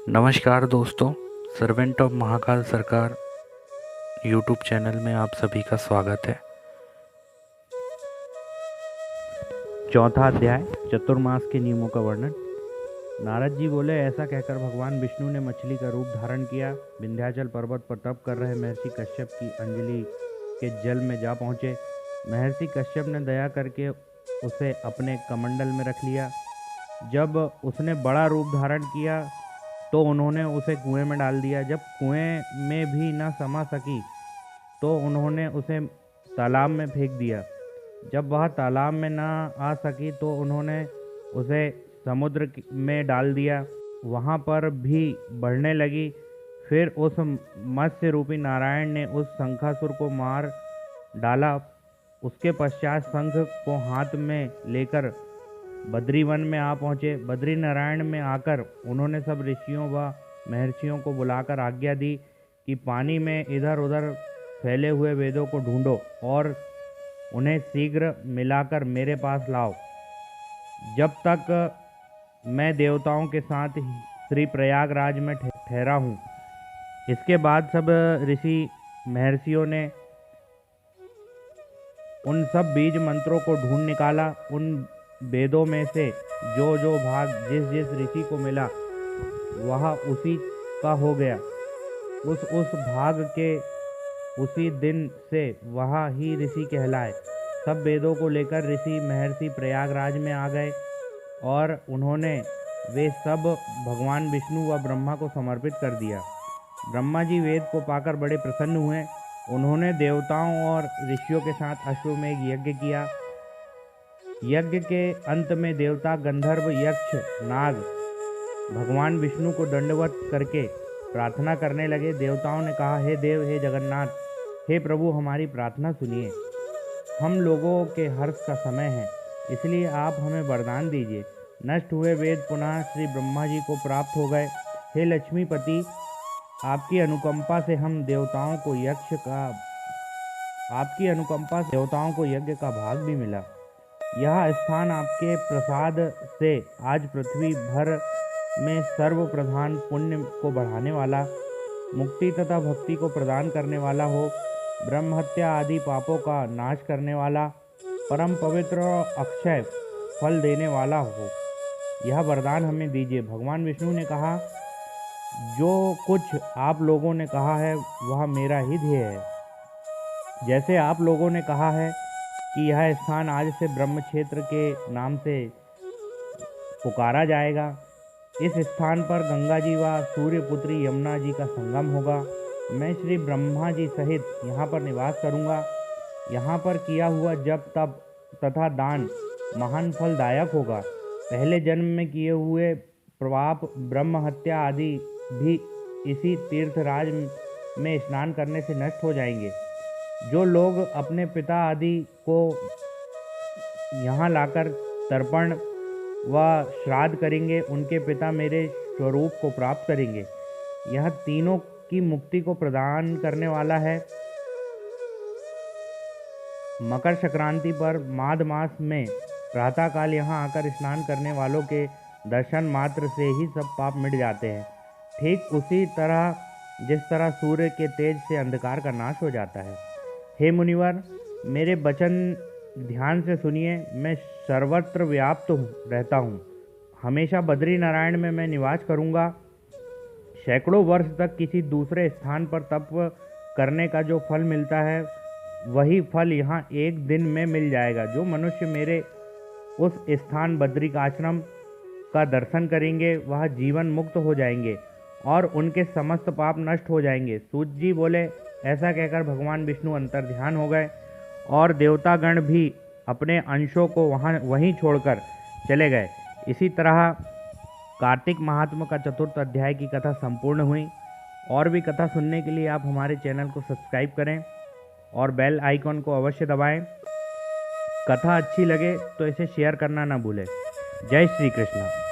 नमस्कार दोस्तों, servant of Mahakal सरकार यूट्यूब चैनल में आप सभी का स्वागत है। चौथा अध्याय, चतुर्मास के नियमों का वर्णन। नारद जी बोले, ऐसा कहकर भगवान विष्णु ने मछली का रूप धारण किया। विंध्याचल पर्वत पर तप कर रहे महर्षि कश्यप की अंजलि के जल में जा पहुँचे। महर्षि कश्यप ने दया करके उसे अपने कमंडल में रख लिया। जब उसने बड़ा रूप धारण किया तो उन्होंने उसे कुएं में डाल दिया। जब कुएं में भी न समा सकी तो उन्होंने उसे तालाब में फेंक दिया। जब वह तालाब में न आ सकी तो उन्होंने उसे समुद्र में डाल दिया। वहाँ पर भी बढ़ने लगी। फिर उस मत्स्य रूपी नारायण ने उस शंखासुर को मार डाला। उसके पश्चात शंख को हाथ में लेकर बद्रीवन में आ पहुँचे। बद्री नारायण में आकर उन्होंने सब ऋषियों व महर्षियों को बुलाकर आज्ञा दी कि पानी में इधर उधर फैले हुए वेदों को ढूंढो और उन्हें शीघ्र मिलाकर मेरे पास लाओ, जब तक मैं देवताओं के साथ श्री प्रयागराज में ठहरा हूँ। इसके बाद सब ऋषि महर्षियों ने उन सब बीज मंत्रों को ढूंढ निकाला। उन वेदों में से जो जो भाग जिस जिस ऋषि को मिला वह उसी का हो गया। उस भाग के उसी दिन से वह ही ऋषि कहलाए। सब वेदों को लेकर ऋषि महर्षि प्रयागराज में आ गए और उन्होंने वे सब भगवान विष्णु व ब्रह्मा को समर्पित कर दिया। ब्रह्मा जी वेद को पाकर बड़े प्रसन्न हुए। उन्होंने देवताओं और ऋषियों के साथ अश्वमेध यज्ञ किया। यज्ञ के अंत में देवता, गंधर्व, यक्ष, नाग भगवान विष्णु को दंडवत करके प्रार्थना करने लगे। देवताओं ने कहा, हे देव, हे जगन्नाथ, हे प्रभु, हमारी प्रार्थना सुनिए। हम लोगों के हर्ष का समय है, इसलिए आप हमें वरदान दीजिए। नष्ट हुए वेद पुनः श्री ब्रह्मा जी को प्राप्त हो गए। हे लक्ष्मीपति, आपकी अनुकंपा से देवताओं को यज्ञ का भाग भी मिला। यह स्थान आपके प्रसाद से आज पृथ्वी भर में सर्वप्रधान पुण्य को बढ़ाने वाला, मुक्ति तथा भक्ति को प्रदान करने वाला हो, ब्रह्म हत्या आदि पापों का नाश करने वाला, परम पवित्र और अक्षय फल देने वाला हो। यह वरदान हमें दीजिए। भगवान विष्णु ने कहा, जो कुछ आप लोगों ने कहा है वह मेरा ही ध्येय है। जैसे आप लोगों ने कहा है कि यह स्थान आज से ब्रह्म क्षेत्र के नाम से पुकारा जाएगा। इस स्थान पर गंगा जी व सूर्यपुत्री यमुना जी का संगम होगा। मैं श्री ब्रह्मा जी सहित यहाँ पर निवास करूँगा। यहाँ पर किया हुआ जप तप तथा दान महान फलदायक होगा। पहले जन्म में किए हुए प्रपाप, ब्रह्म हत्या आदि भी इसी तीर्थराज में स्नान करने से नष्ट हो जाएंगे। जो लोग अपने पिता आदि को यहाँ लाकर तर्पण व श्राद्ध करेंगे, उनके पिता मेरे स्वरूप को प्राप्त करेंगे। यह तीनों की मुक्ति को प्रदान करने वाला है। मकर संक्रांति पर माघ मास में प्रातःकाल यहाँ आकर स्नान करने वालों के दर्शन मात्र से ही सब पाप मिट जाते हैं। ठीक उसी तरह जिस तरह सूर्य के तेज से अंधकार का नाश हो जाता है। हे मुनिवर, मेरे वचन ध्यान से सुनिए। मैं सर्वत्र व्याप्त रहता हूँ। हमेशा बद्री नारायण में मैं निवास करूँगा। सैकड़ों वर्ष तक किसी दूसरे स्थान पर तप करने का जो फल मिलता है वही फल यहाँ एक दिन में मिल जाएगा। जो मनुष्य मेरे उस स्थान बद्रिकाश्रम का दर्शन करेंगे वह जीवन मुक्त हो जाएंगे और उनके समस्त पाप नष्ट हो जाएंगे। सूत जी बोले, ऐसा कहकर भगवान विष्णु अंतर्ध्यान हो गए और देवतागण भी अपने अंशों को वहीं छोड़कर चले गए। इसी तरह कार्तिक महात्म का चतुर्थ अध्याय की कथा संपूर्ण हुई। और भी कथा सुनने के लिए आप हमारे चैनल को सब्सक्राइब करें और बेल आइकॉन को अवश्य दबाएं। कथा अच्छी लगे तो इसे शेयर करना ना भूलें। जय श्री कृष्ण।